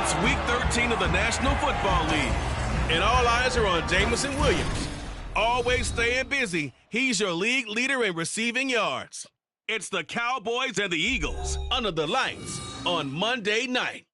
It's Week 13 of the National Football League, and all eyes are on Jamison Williams. Always staying busy, he's your league leader in receiving yards. It's the Cowboys and the Eagles under the lights on Monday night.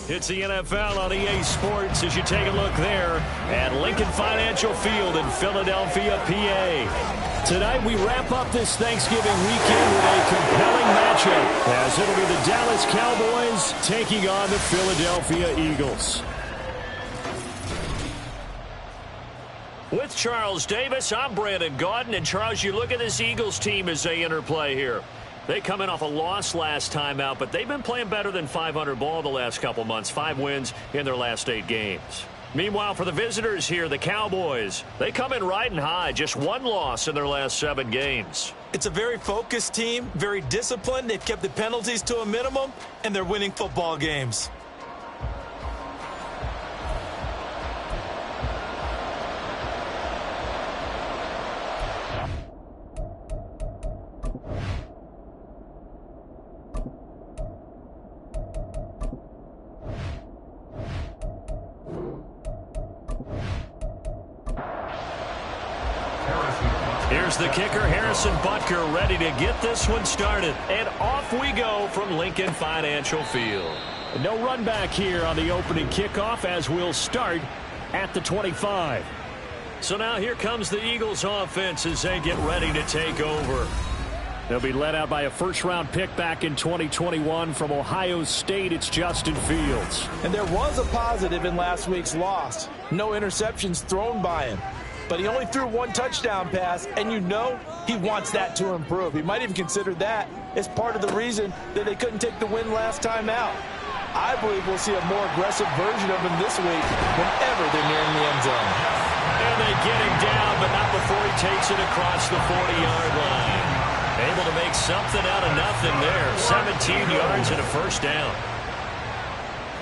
It's the NFL on EA Sports as you take a look there at Lincoln Financial Field in Philadelphia, PA. Tonight we wrap up this Thanksgiving weekend with a compelling matchup as it'll be the Dallas Cowboys taking on the Philadelphia Eagles. With Charles Davis, I'm Brandon Gaudin. And Charles, you look at this Eagles team as they interplay here. They come in off a loss last time out, but they've been playing better than 500 ball the last couple months. 5 wins in their last 8 games. Meanwhile, for the visitors here, the Cowboys, they come in riding high. Just 1 loss in their last 7 games. It's a very focused team, very disciplined. They've kept the penalties to a minimum, and they're winning football games. Here's the kicker, Harrison Butker, ready to get this one started. And off we go from Lincoln Financial Field. No run back here on the opening kickoff as we'll start at the 25. So now here comes the Eagles offense as they get ready to take over. They'll be led out by a first-round pick back in 2021 from Ohio State. It's Justin Fields. And there was a positive in last week's loss. No interceptions thrown by him. But he only threw 1 touchdown pass, and you know he wants that to improve. He might even consider that as part of the reason that they couldn't take the win last time out. I believe we'll see a more aggressive version of him this week whenever they're nearing the end zone. And they get him down, but not before he takes it across the 40-yard line. Able to make something out of nothing there. 17 yards and a first down.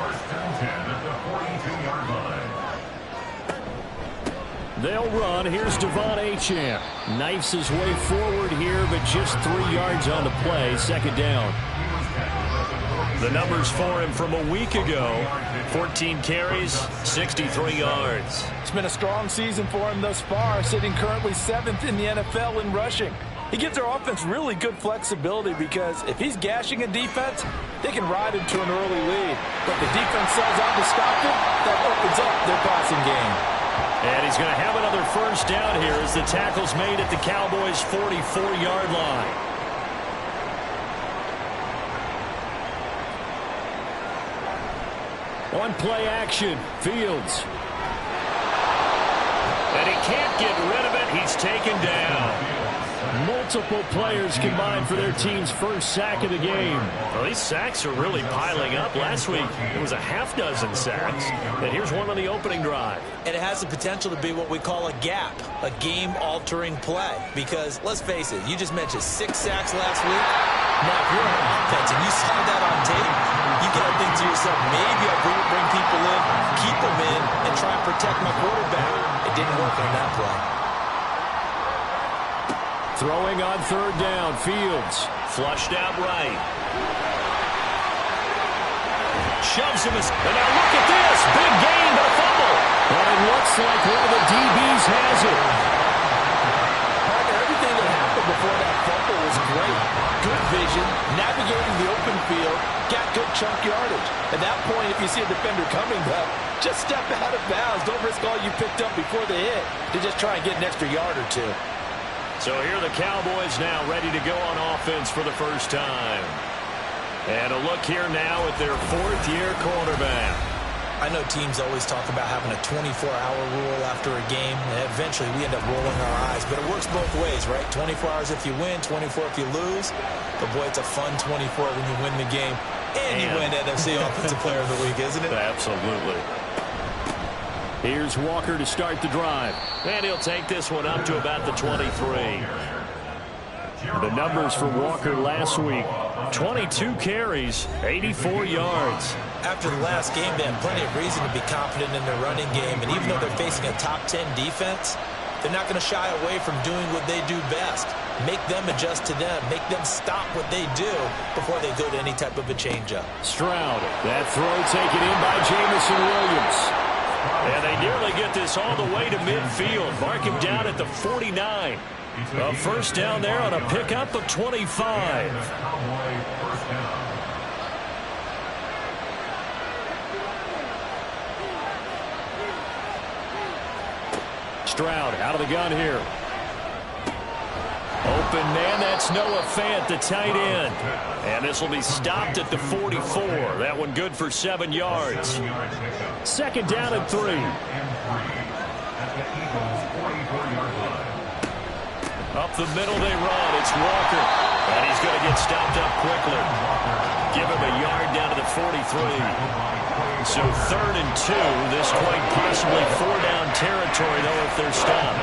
First down 10 at the 42-yard line. They'll run. Here's Devon Achane. Knifes his way forward here, but just 3 yards on the play. Second down. The numbers for him from a week ago. 14 carries, 63 yards. It's been a strong season for him thus far, sitting currently 7th in the NFL in rushing. He gives their offense really good flexibility because if he's gashing a defense, they can ride into an early lead. But the defense sells out to stop it, that opens up their passing game. And he's going to have another first down here as the tackle's made at the Cowboys' 44-yard line. On play action, Fields. And he can't get rid of it. He's taken down. Multiple players combined for their team's first sack of the game. Well, these sacks are really piling up. Last week, it was a half dozen sacks. And here's one on the opening drive. And it has the potential to be what we call a gap, a game-altering play. Because, let's face it, you just mentioned 6 sacks last week. Now, if you're on offense and you saw that on tape, you got to think to yourself, maybe I'll bring people in, keep them in, and try and protect my quarterback. It didn't work on that play. Throwing on third down, Fields. Flushed out right. Shoves him. And now look at this. Big gain, but a fumble. And it looks like one of the DBs has it. Partner, everything that happened before that fumble was great. Good vision, navigating the open field, got good chunk yardage. At that point, if you see a defender coming, though, just step out of bounds. Don't risk all you picked up before the hit to just try and get an extra yard or two. So here are the Cowboys now ready to go on offense for the first time. And a look here now at their 4th-year quarterback. I know teams always talk about having a 24-hour rule after a game, and eventually we end up rolling our eyes. But it works both ways, right? 24 hours if you win, 24 if you lose. But, boy, it's a fun 24 when you win the game. And you win NFC Offensive Player of the Week, isn't it? Absolutely. Here's Walker to start the drive. And he'll take this one up to about the 23. The numbers for Walker last week, 22 carries, 84 yards. After the last game, they have plenty of reason to be confident in their running game. And even though they're facing a top 10 defense, they're not going to shy away from doing what they do best. make them adjust to them, make them stop what they do before they go to any type of a changeup. Stroud, that throw taken in by Jamison Williams. And they nearly get this all the way to midfield. Mark him down at the 49. A first down there on a pickup of 25. Stroud out of the gun here. Open man, that's Noah Fant, the tight end. And this will be stopped at the 44. That one good for 7 yards. Second down and 3. Up the middle they run. It's Walker. And he's going to get stopped up quickly. Give him a yard down to the 43. So 3rd and 2. This quite possibly 4-down territory, though, if they're stopped.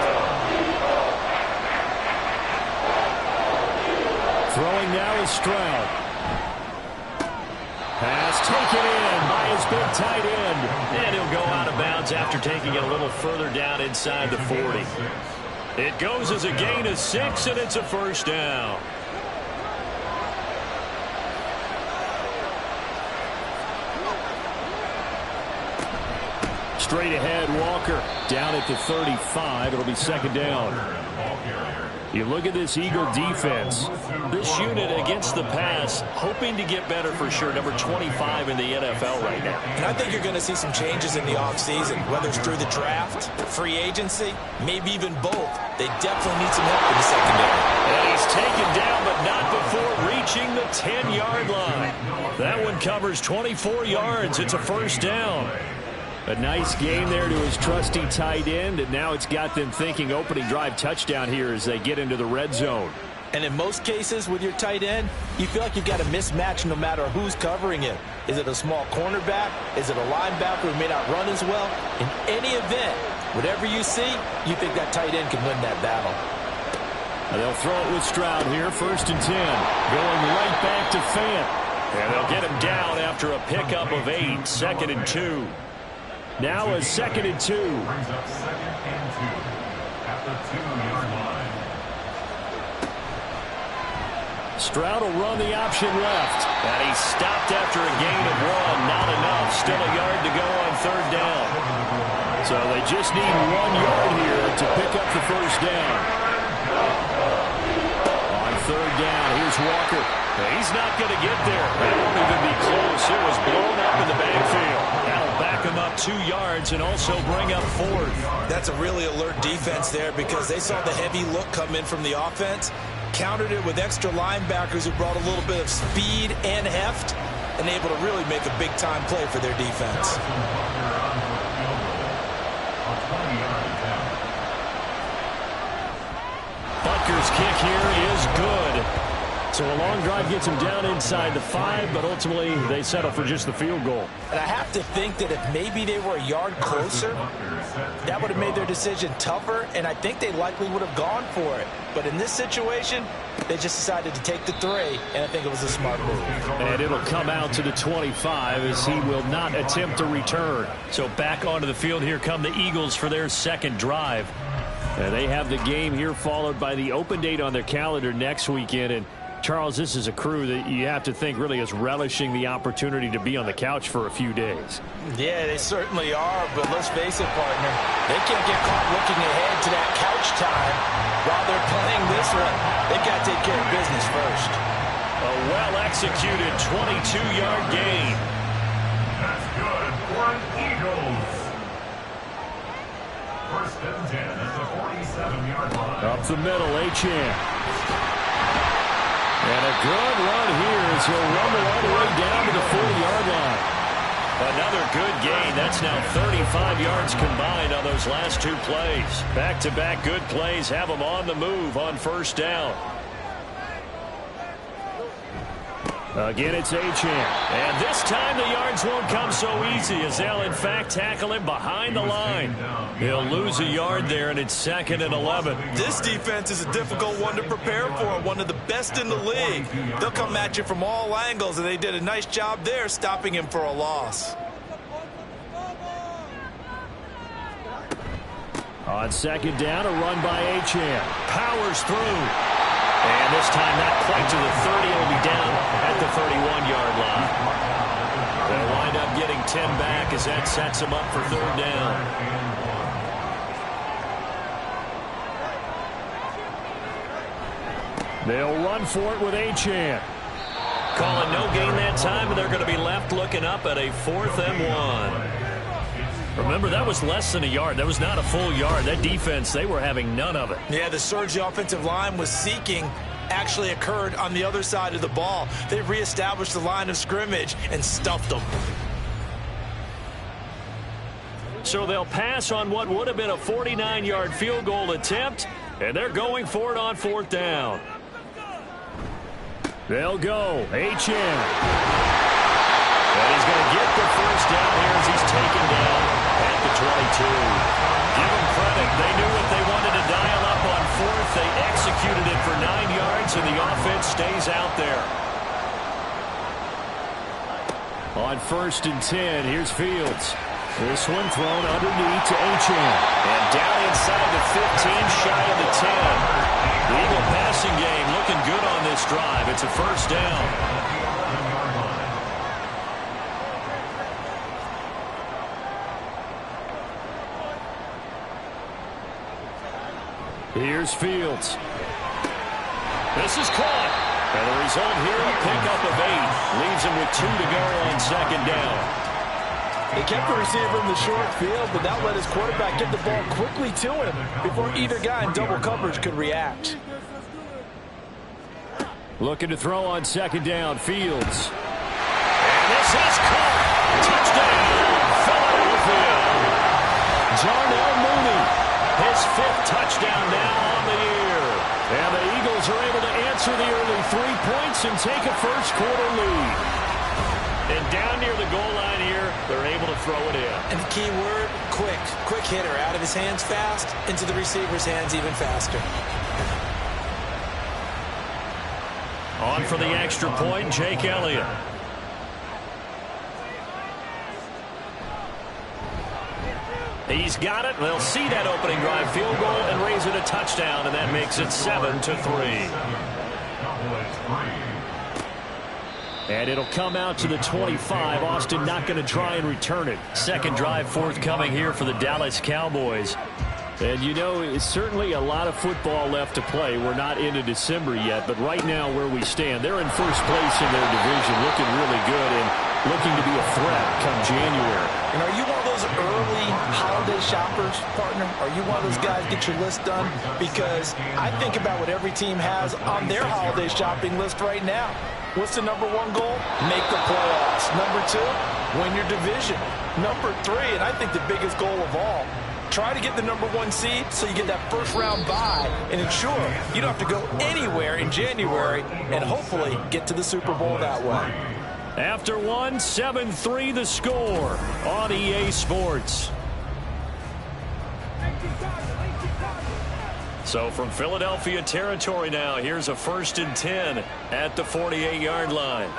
Throwing now is Stroud. Pass taken in by his big tight end. And he'll go out of bounds after taking it a little further down inside the 40. It goes as a gain of 6, and it's a first down. Straight ahead, Walker down at the 35. It'll be second down. You look at this Eagle defense. This unit against the pass, hoping to get better for sure. Number 25 in the NFL right now. And I think you're going to see some changes in the offseason, whether it's through the draft, free agency, maybe even both. They definitely need some help in the secondary. And he's taken down, but not before reaching the 10-yard line. That one covers 24 yards. It's a first down. A nice gain there to his trusty tight end, and now it's got them thinking opening drive touchdown here as they get into the red zone. And in most cases with your tight end, you feel like you've got a mismatch no matter who's covering it. Is it a small cornerback? Is it a linebacker who may not run as well? In any event, whatever you see, you think that tight end can win that battle. They'll throw it with Stroud here, 1st and 10. Going right back to Fant. And they'll get him down after a pickup of 8, 2nd and 2. Now a 2nd and 2. Brings up 2nd and 2 at the 2-yard line. Stroud will run the option left. And he stopped after a gain of 1. Not enough. Still a yard to go on 3rd down. So they just need 1 yard here to pick up the first down. On 3rd down, here's Walker. He's not going to get there. That won't even be close. It was blown up in the backfield. That'll back him up 2 yards and also bring up 4th. That's a really alert defense there because they saw the heavy look come in from the offense, countered it with extra linebackers who brought a little bit of speed and heft, and able to really make a big-time play for their defense. Butker's kick here is good. So a long drive gets him down inside the 5, but ultimately they settle for just the field goal. And I have to think that if maybe they were a yard closer, that would have made their decision tougher, and I think they likely would have gone for it. But in this situation, they just decided to take the 3, and I think it was a smart move. And it'll come out to the 25 as he will not attempt to return. So back onto the field, here come the Eagles for their 2nd drive. And they have the game here followed by the open date on their calendar next weekend. And Charles, this is a crew that you have to think really is relishing the opportunity to be on the couch for a few days. Yeah, they certainly are, but let's face it, partner, they can't get caught looking ahead to that couch time while they're playing this one. They've got to take care of business first. A well-executed 22-yard gain. That's good for an Eagles. 1st and 10 at the 47-yard line. Up the middle, Achane. And a good run here as he'll rumble all the way down to the 40-yard line. Another good gain. That's now 35 yards combined on those last 2 plays. Back-to-back good plays have them on the move on 1st down. Again, it's Achane. And this time the yards won't come so easy as they'll, in fact, tackle him behind the line. He'll lose a yard there, and it's 2nd and 11. This defense is a difficult one to prepare for, one of the best in the league. They'll come at you from all angles, and they did a nice job there stopping him for a loss. On 2nd down, a run by Achane. Powers through. And this time not quite to the 30. It'll be down at the 31-yard line. They'll wind up getting 10 back as that sets them up for third down. They'll run for it with Achane. Calling no gain that time, and they're going to be left looking up at a 4th and 1. Remember, that was less than a yard. That was not a full yard. That defense, they were having none of it. Yeah, the surge the offensive line was seeking actually occurred on the other side of the ball. They reestablished the line of scrimmage and stuffed them. So they'll pass on what would have been a 49-yard field goal attempt, and they're going for it on 4th down. They'll go. Achane. And he's going to get the first down here as he's taken down at the 22. Give them credit. They knew what they wanted to dial up on 4th. They executed it for 9 yards, and the offense stays out there. On 1st and 10, here's Fields. This one thrown underneath to Achane. And down inside the 15, shy of the 10. The Eagle passing game looking good on this drive. It's a first down. Here's Fields. This is caught. And the result here, a pickup of 8. Leaves him with 2 to go on 2nd down. They kept the receiver in the short field, but that let his quarterback get the ball quickly to him before either guy in double coverage could react. Looking to throw on 2nd down, Fields. And this is caught. Touchdown, Philadelphia. Darnell Mooney. His 5th touchdown now on the year. And the Eagles are able to answer the early 3 points and take a first-quarter lead. And down near the goal line here, they're able to throw it in. And the key word, quick. Quick hitter. Out of his hands fast, into the receiver's hands even faster. On for the extra point, Jake Elliott. He's got it. They'll see that opening drive field goal and raise it a touchdown, and that makes it 7-3. And it'll come out to the 25. Austin not going to try and return it. Second drive forthcoming here for the Dallas Cowboys. And, you know, it's certainly a lot of football left to play. We're not into December yet, but right now where we stand, they're in first place in their division, looking really good and looking to be a threat come January. And are you one of those early holiday shoppers, partner? Are you one of those guys get your list done? Because I think about what every team has on their holiday shopping list right now. What's the number 1 goal? Make the playoffs. Number 2, win your division. Number 3, and I think the biggest goal of all, try to get the number 1 seed so you get that first-round bye and ensure you don't have to go anywhere in January and hopefully get to the Super Bowl that way. After 1, 7-3 the score on EA Sports. So from Philadelphia territory now, here's a 1st and 10 at the 48-yard line.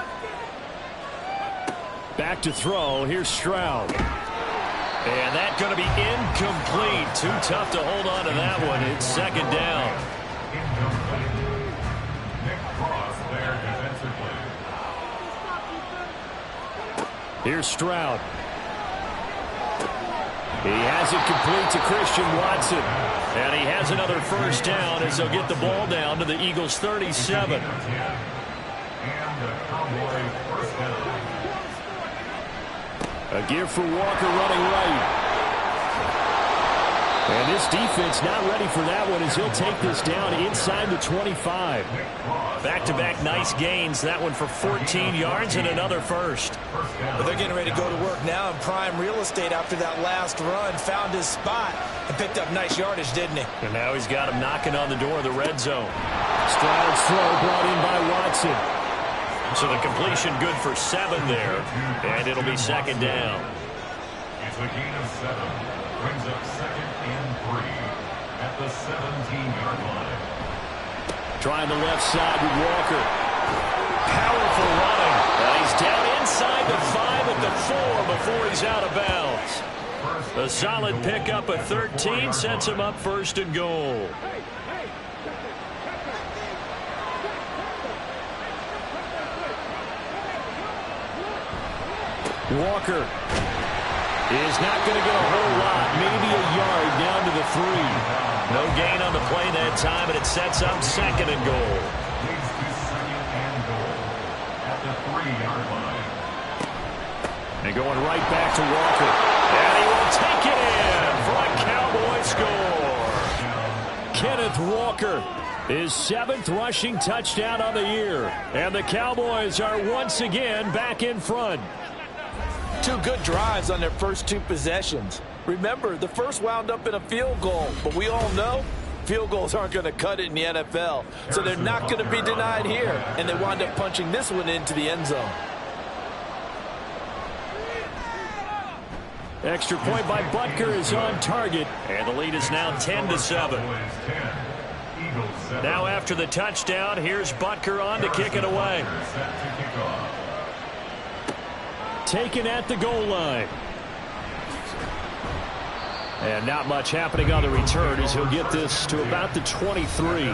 Back to throw. Here's Stroud. And that's going to be incomplete. Too tough to hold on to that one. It's 2nd down. Here's Stroud. He has it complete to Christian Watson. And he has another first down as they'll get the ball down to the Eagles' 37. A give for Walker running right. And this defense not ready for that one as he'll take this down inside the 25. Back-to-back nice gains. That one for 14 yards and another first. But they're getting ready to go to work now in prime real estate after that last run. Found his spot and picked up nice yardage, didn't he? And now he's got him knocking on the door of the red zone. Stroud's throw brought in by Watson. So the completion good for 7 there. And it'll be 2nd down. It's a gain of 7. Brings up 2nd and 3 at the 17-yard line. Trying the left side with Walker. Powerful running. And he's down inside the 5 at the 4 before he's out of bounds. A solid pickup of 13 sets him up 1st and goal. Walker is not going to get a whole lot, maybe a yard down to the 3. No gain on the play that time, and it sets up 2nd and goal. Leads to 2nd and goal at the 3-yard line. And going right back to Walker. And he will take it in for a Cowboy score. Kenneth Walker, his 7th rushing touchdown on the year. And the Cowboys are once again back in front. 2 good drives on their first 2 possessions. Remember, the first wound up in a field goal, but we all know field goals aren't going to cut it in the NFL, so they're not going to be denied here, and they wound up punching this one into the end zone. Extra point by Butker is on target. And the lead is now 10-7. Now after the touchdown, here's Butker on to kick it away. Taken at the goal line. And not much happening on the return as he'll get this to about the 23.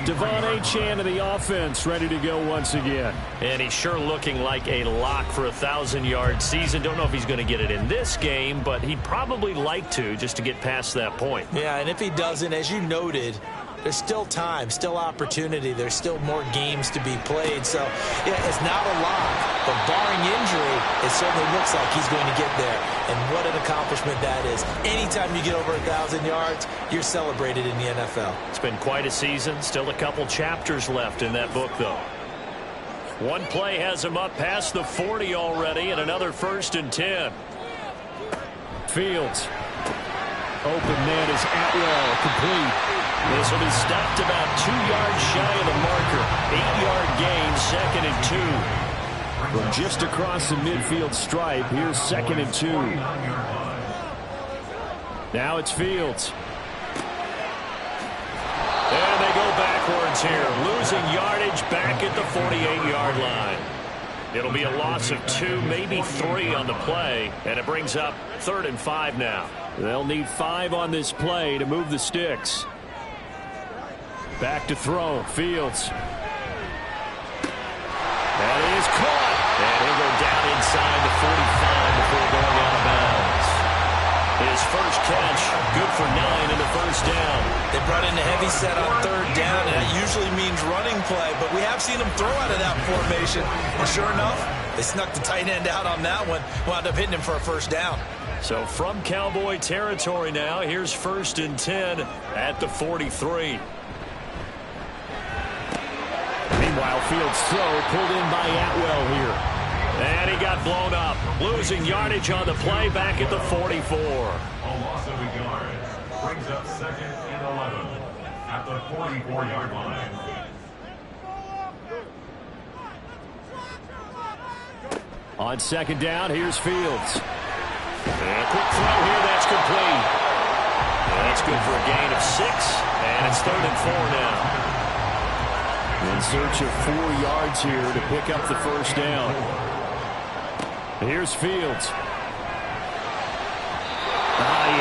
Devon Achane of the offense ready to go once again. And he's sure looking like a lock for a 1,000-yard season. Don't know if he's going to get it in this game, but he'd probably like to just to get past that point. Yeah, and if he doesn't, as you noted, there's still time, still opportunity. There's still more games to be played. So, yeah, it's not a lock. But barring injury, it certainly looks like he's going to get there. And what an accomplishment that is. Anytime you get over 1,000 yards, you're celebrated in the NFL. It's been quite a season. Still a couple chapters left in that book, though. One play has him up past the 40 already, and another 1st and 10. Fields. Open man is Atwell, complete. This will be stopped about 2 yards shy of the marker. 8-yard gain, 2nd and 2. From just across the midfield stripe, here's 2nd and 2. Now it's Fields. And they go backwards here, losing yardage back at the 48-yard line. It'll be a loss of 2, maybe 3 on the play, and it brings up 3rd and 5 now. They'll need 5 on this play to move the sticks. Back to throw. Fields. And he is caught. And he'll go down inside the 45 before going out of bounds. His first catch, good for 9 in the 1st down. They brought in the heavy set on 3rd down, and that usually means running play. But we have seen them throw out of that formation. And sure enough, they snuck the tight end out on that one. Wound up hitting him for a 1st down. So from Cowboy territory now, here's 1st and 10 at the 43. Meanwhile, Fields' throw pulled in by Atwell here. And he got blown up. Losing yardage on the play back at the 44. A loss of a yard brings up 2nd and 11 at the 44-yard line. On 2nd down, here's Fields. And a quick throw here, that's complete. And that's good for a gain of 6. And it's 3rd and 4 now. In search of 4 yards here to pick up the 1st down. Here's Fields. He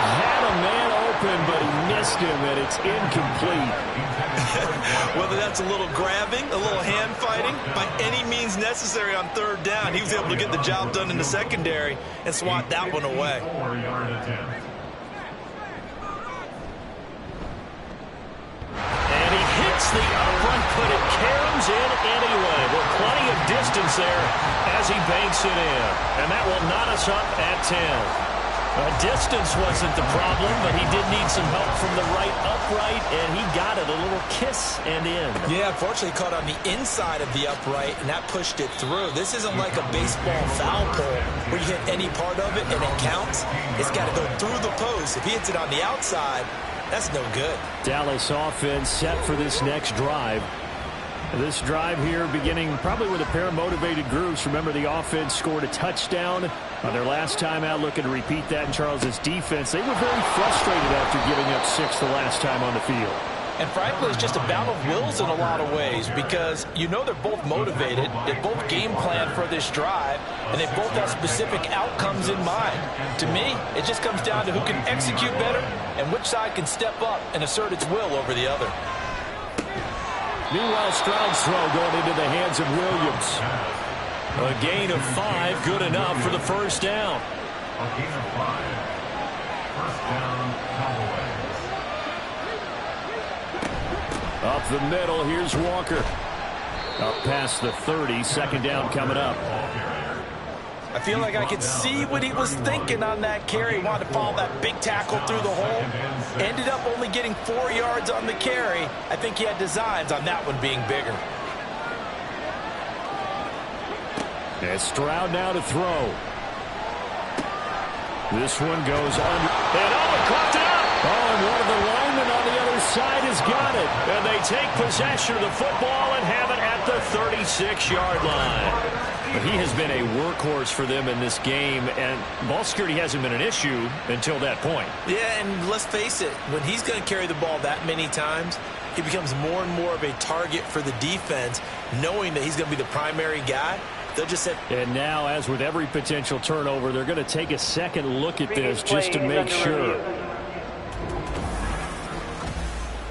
had a man open, but he missed him, and it's incomplete. Whether that's a little grabbing, a little hand fighting, by any means necessary on 3rd down, he was able to get the job done in the secondary and swat that one away. 4-yard attempt. The upright, but it caroms in anyway. With plenty of distance there as he banks it in. And that will knot us up at 10. Distance wasn't the problem, but he did need some help from the right upright, and he got it. A little kiss and in. Yeah, unfortunately caught on the inside of the upright, and that pushed it through. This isn't like a baseball foul pole where you hit any part of it and it counts. It's got to go through the post. If he hits it on the outside, that's no good. Dallas offense set for this next drive. This drive here beginning probably with a pair of motivated groups. Remember, the offense scored a touchdown on their last time out. Looking to repeat that in Charles's defense. They were very frustrated after giving up 6 the last time on the field. And frankly, it's just a battle of wills in a lot of ways because you know they're both motivated. They both game plan for this drive, and they both have specific outcomes in mind. To me, it just comes down to who can execute better and which side can step up and assert its will over the other. Meanwhile, Stroud's throw going into the hands of Williams. A gain of 5, good enough for the first down. A gain of 5. First down, Cowboys. Up the middle, here's Walker. Up past the 30, second down coming up. I feel like I could see what he was thinking on that carry. He wanted to follow that big tackle through the hole. Ended up only getting 4 yards on the carry. I think he had designs on that one being bigger. And Stroud now to throw. This one goes under. And caught it up. And one of the linemen on the other side has got it. And they take possession of the football and have it at the 36-yard line. But he has been a workhorse for them in this game, and ball security hasn't been an issue until that point. Yeah, and let's face it, when he's going to carry the ball that many times, he becomes more and more of a target for the defense, knowing that he's going to be the primary guy. They'll just have... And now, as with every potential turnover, they're going to take a second look at this just to make sure.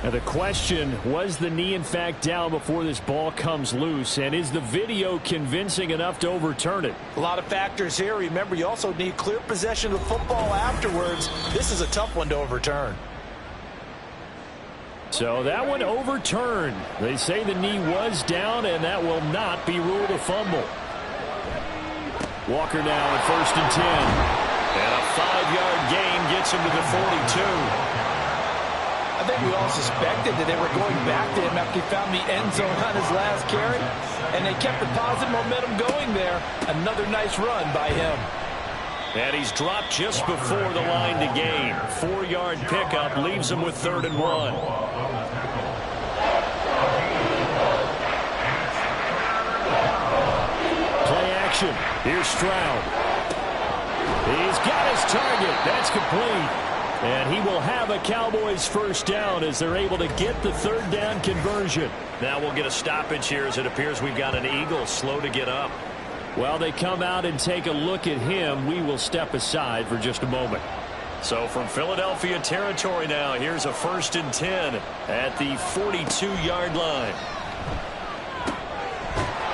Now the question, was the knee in fact down before this ball comes loose, and is the video convincing enough to overturn it? A lot of factors here. Remember, you also need clear possession of the football afterwards. This is a tough one to overturn. So that one overturned. They say the knee was down, and that will not be ruled a fumble. Walker now at 1st and 10. And a 5-yard gain gets him to the 42. I think we all suspected that they were going back to him after he found the end zone on his last carry, and they kept the positive momentum going there. Another nice run by him. And he's dropped just before the line to gain. 4-yard pickup leaves him with 3rd and 1. Play action. Here's Stroud. He's got his target. That's complete. And he will have a Cowboys first down as they're able to get the 3rd down conversion. Now we'll get a stoppage here as it appears we've got an Eagle slow to get up. While they come out and take a look at him, we will step aside for just a moment. So from Philadelphia territory now, here's a 1st and 10 at the 42-yard line.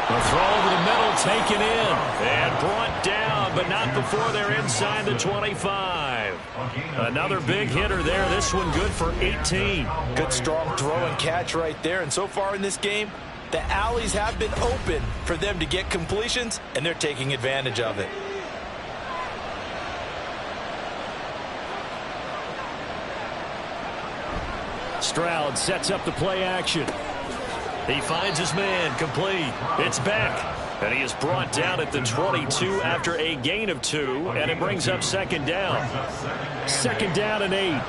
The throw over the middle, taken in. And brought down, but not before they're inside the 25. Another big hitter there. This one good for 18. Good strong throw and catch right there. And so far in this game, the alleys have been open for them to get completions, and they're taking advantage of it. Stroud sets up the play action. He finds his man, complete. It's back. And he is brought down at the 22 after a gain of 2, and it brings up 2nd down. 2nd down and 8.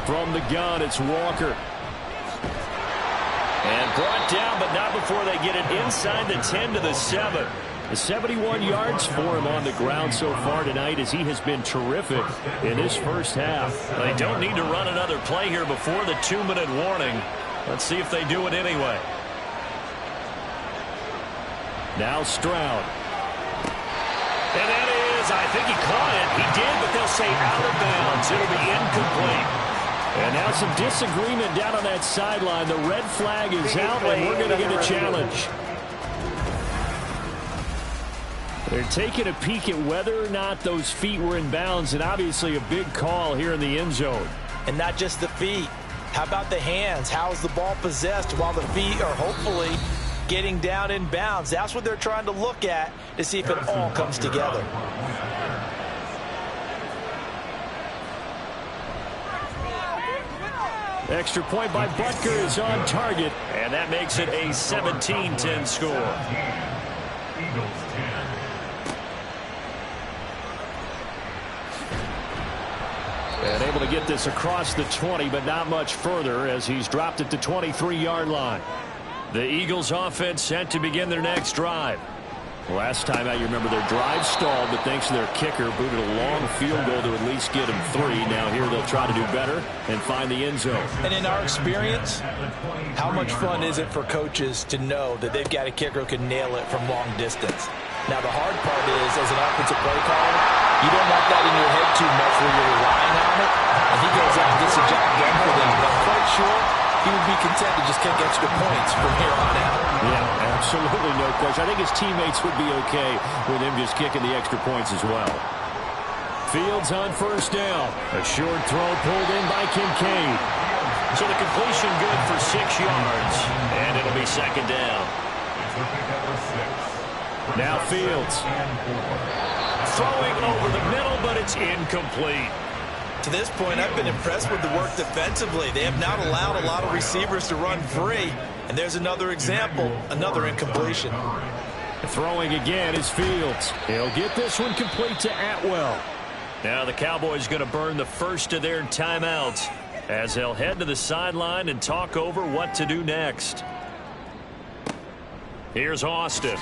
From the gun, it's Walker. And brought down, but not before they get it inside the 10 to the 7. 71 yards for him on the ground so far tonight as he has been terrific in his first half. They don't need to run another play here before the 2-minute warning. Let's see if they do it anyway. Now Stroud. And that is, I think he caught it. He did, but they'll say out of bounds. It'll be incomplete. And now some disagreement down on that sideline. The red flag is out, and we're going to get a challenge. They're taking a peek at whether or not those feet were in bounds, and obviously a big call here in the end zone. And not just the feet. How about the hands? How's the ball possessed while the feet are hopefully getting down in bounds? That's what they're trying to look at to see if it all comes together. Extra point by Butker is on target, and that makes it a 17-10 score. Eagles 10. And able to get this across the 20, but not much further as he's dropped it to 23-yard line. The Eagles offense set to begin their next drive. Last time out, you remember their drive stalled, but thanks to their kicker, booted a long field goal to at least get them 3. Now here they'll try to do better and find the end zone. And in our experience, how much fun is it for coaches to know that they've got a kicker who can nail it from long distance? Now the hard part is, as an offensive play caller, you don't want that in your head too much where you're relying on it, and he goes out and gets the job done for them. But I'm quite sure he would be content to just kick extra points from here on out. Yeah, absolutely no question. I think his teammates would be okay with him just kicking the extra points as well. Fields on first down. A short throw pulled in by Kincaid. So the completion good for 6 yards, and it'll be second down. Now Fields. Throwing over the middle, but it's incomplete. To this point, I've been impressed with the work defensively. They have not allowed a lot of receivers to run free. And there's another example, another incompletion. Throwing again is Fields. He'll get this one complete to Atwell. Now the Cowboys going to burn the first of their timeouts as they'll head to the sideline and talk over what to do next. Here's Austin.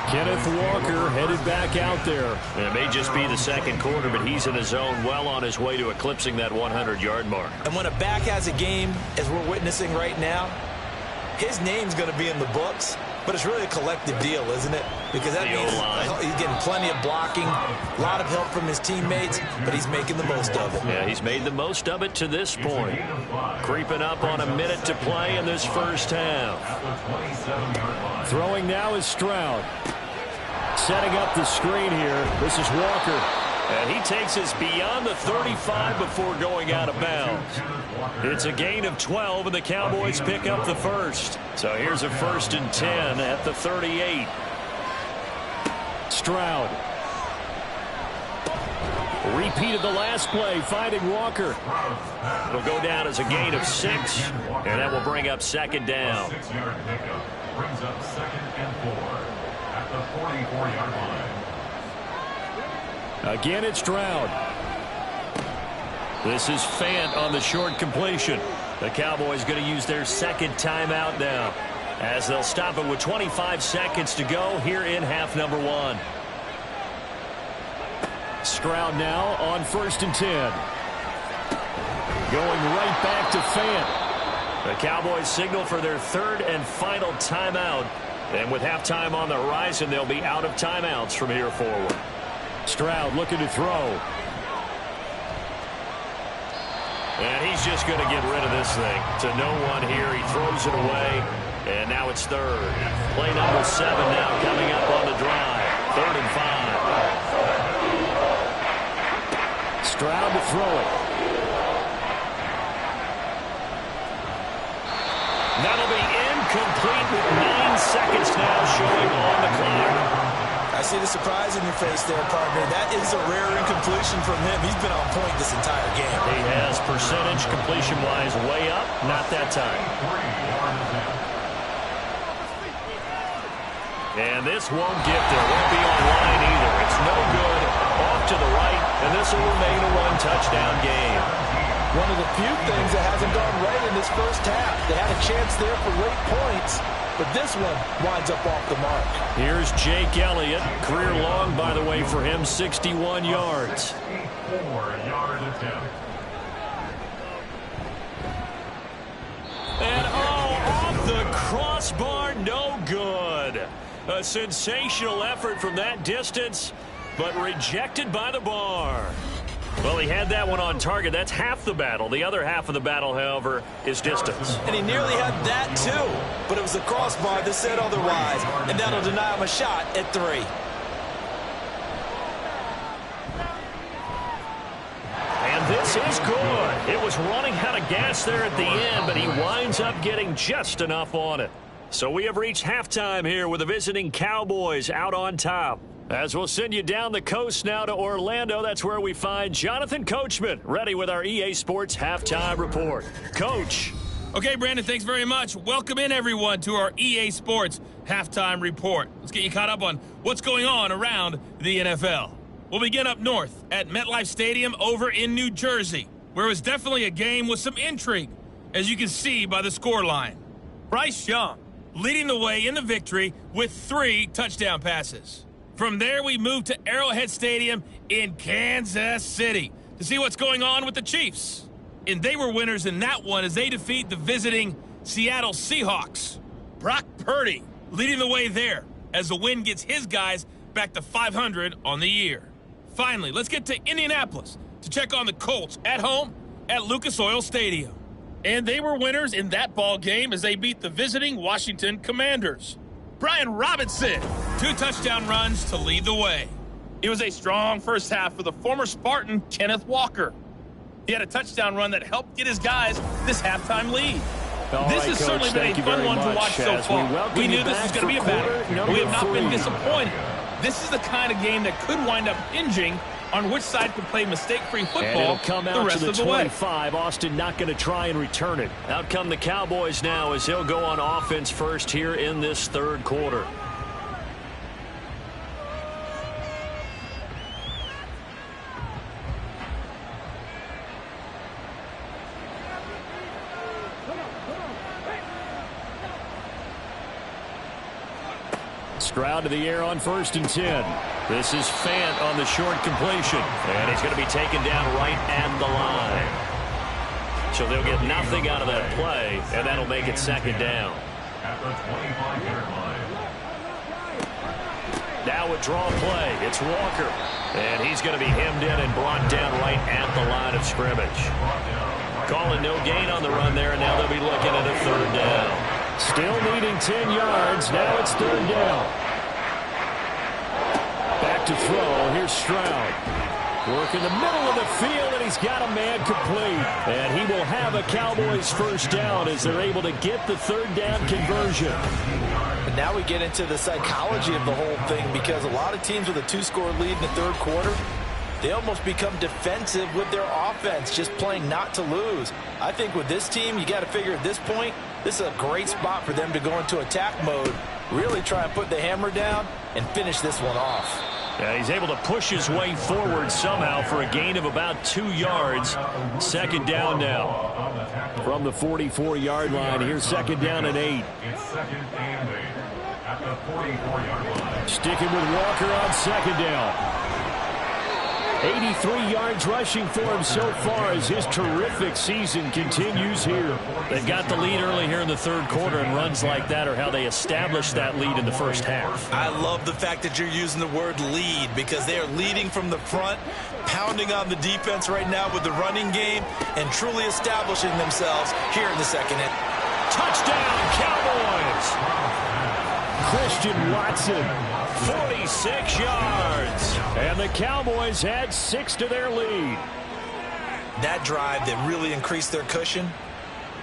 Kenneth Walker headed back out there. It may just be the second quarter, but he's in his zone, well on his way to eclipsing that 100-yard mark. And when a back has a game, as we're witnessing right now, his name's going to be in the books. But it's really a collective deal, isn't it? Because that means he's getting plenty of blocking, a lot of help from his teammates, but he's making the most of it. Yeah, he's made the most of it to this point. Creeping up on a minute to play in this first half. Throwing now is Stroud. Setting up the screen here. This is Walker. And he takes us beyond the 35 before going out of bounds. It's a gain of 12, and the Cowboys pick up the first. So here's a 1st and 10 at the 38. Stroud. Repeat of the last play, finding Walker. It'll go down as a gain of 6, and that will bring up second down. 6-yard pickup brings up 2nd and 4 at the 44-yard line. Again, it's Stroud. This is Fant on the short completion. The Cowboys going to use their second timeout now, as they'll stop it with 25 seconds to go here in half number 1. Stroud now on 1st and 10. Going right back to Fant. The Cowboys signal for their 3rd and final timeout. And with halftime on the horizon, they'll be out of timeouts from here forward. Stroud looking to throw. And he's just going to get rid of this thing. To no one here. He throws it away. And now it's 3rd. Play number 7 now coming up on the drive. 3rd and 5. Stroud to throw it. That'll be incomplete with 9 seconds now showing on the clock. I see the surprise in your face there, partner. That is a rare incompletion from him. He's been on point this entire game. He has percentage completion-wise way up. Not that time. And this won't get there. Won't be on line either. It's no good. Off to the right, and this will remain a 1-touchdown game. One of the few things that hasn't gone right in this first half. They had a chance there for late points, but this one winds up off the mark. Here's Jake Elliott. Career long, by the way, for him, 61 yards. 4-yard attempt. And off the crossbar, no good. A sensational effort from that distance, but rejected by the bar. Well, he had that one on target. That's half the battle. The other half of the battle, however, is distance. And he nearly had that, too. But it was the crossbar that said otherwise. And that'll deny him a shot at 3. And this is good. It was running out of gas there at the end, but he winds up getting just enough on it. So we have reached halftime here with the visiting Cowboys out on top. As we'll send you down the coast now to Orlando, that's where we find Jonathan Coachman, ready with our EA Sports Halftime Report. Coach. Okay, Brandon, thanks very much. Welcome in, everyone, to our EA Sports Halftime Report. Let's get you caught up on what's going on around the NFL. We'll begin up north at MetLife Stadium over in New Jersey, where it was definitely a game with some intrigue, as you can see by the scoreline. Bryce Young leading the way in the victory with 3 touchdown passes. From there, we move to Arrowhead Stadium in Kansas City to see what's going on with the Chiefs. And they were winners in that one as they defeat the visiting Seattle Seahawks. Brock Purdy leading the way there as the win gets his guys back to 500 on the year. Finally, let's get to Indianapolis to check on the Colts at home at Lucas Oil Stadium. And they were winners in that ball game as they beat the visiting Washington Commanders. Brian Robinson, 2 touchdown runs to lead the way. It was a strong first half for the former Spartan, Kenneth Walker. He had a touchdown run that helped get his guys this halftime lead. This has certainly been a fun one to watch so far. We knew this was going to be a battle, but we have not been disappointed. This is the kind of game that could wind up hinging on which side can play mistake-free football the rest of the way. 25. Austin not going to try and return it. Out come the Cowboys now as they'll go on offense first here in this third quarter. Stroud to the air on 1st and 10. This is Fant on the short completion. And he's going to be taken down right at the line. So they'll get nothing out of that play, and that'll make it 2nd down. At the 25-yard line. Now a draw play. It's Walker. And he's going to be hemmed in and brought down right at the line of scrimmage. Calling no gain on the run there, and now they'll be looking at a 3rd down. Still needing 10 yards. Now it's 3rd down. Back to throw. Here's Stroud. Work in the middle of the field, and he's got a man complete. And he will have a Cowboys 1st down as they're able to get the 3rd down conversion. And now we get into the psychology of the whole thing, because a lot of teams with a 2-score lead in the 3rd quarter, they almost become defensive with their offense, just playing not to lose. I think with this team, you got to figure at this point, this is a great spot for them to go into attack mode, really try and put the hammer down and finish this one off. Yeah, he's able to push his way forward somehow for a gain of about 2 yards. 2nd down now. From the 44-yard line, here's 2nd down and 8. It's 2nd and 8 at the 44-yard line. Sticking with Walker on 2nd down. 83 yards rushing for him so far as his terrific season continues here. They've got the lead early here in the 3rd quarter, and runs like that are how they establish that lead in the first half. I love the fact that you're using the word lead, because they are leading from the front, pounding on the defense right now with the running game, and truly establishing themselves here in the 2nd half. Touchdown, Cowboys! Christian Watson. 46 yards. And the Cowboys add 6 to their lead. That drive that really increased their cushion